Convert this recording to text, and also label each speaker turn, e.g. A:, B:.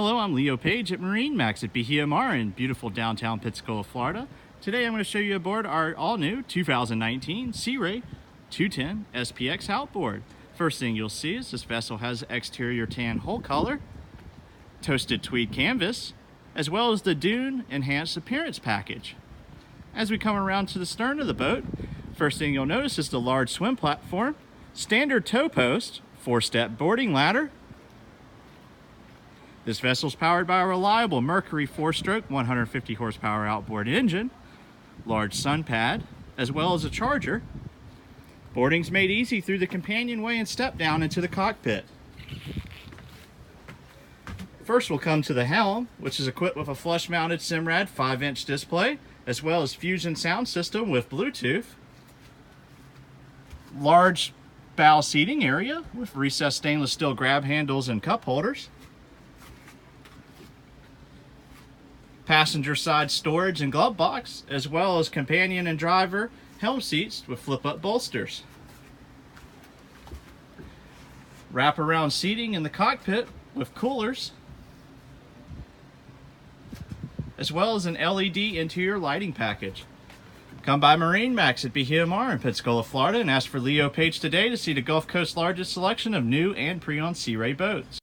A: Hello, I'm Leo Page at MarineMax at BHMR in beautiful downtown Pensacola, Florida. Today I'm going to show you aboard our all-new 2019 Sea Ray 210 SPX Outboard. First thing you'll see is this vessel has exterior tan hull color, toasted tweed canvas, as well as the Dune Enhanced Appearance Package. As we come around to the stern of the boat, first thing you'll notice is the large swim platform, standard tow post, 4-step boarding ladder. This vessel is powered by a reliable Mercury 4-stroke 150 horsepower outboard engine, large sun pad, as well as a charger. Boarding's made easy through the companionway and step down into the cockpit. First we'll come to the helm, which is equipped with a flush-mounted Simrad 5-inch display, as well as Fusion sound system with Bluetooth. Large bow seating area with recessed stainless steel grab handles and cup holders. Passenger side storage and glove box, as well as companion and driver helm seats with flip-up bolsters. Wraparound seating in the cockpit with coolers, as well as an LED interior lighting package. Come by MarineMax at BHMR in Pensacola, Florida and ask for Leo Page today to see the Gulf Coast's largest selection of new and pre-owned Sea Ray boats.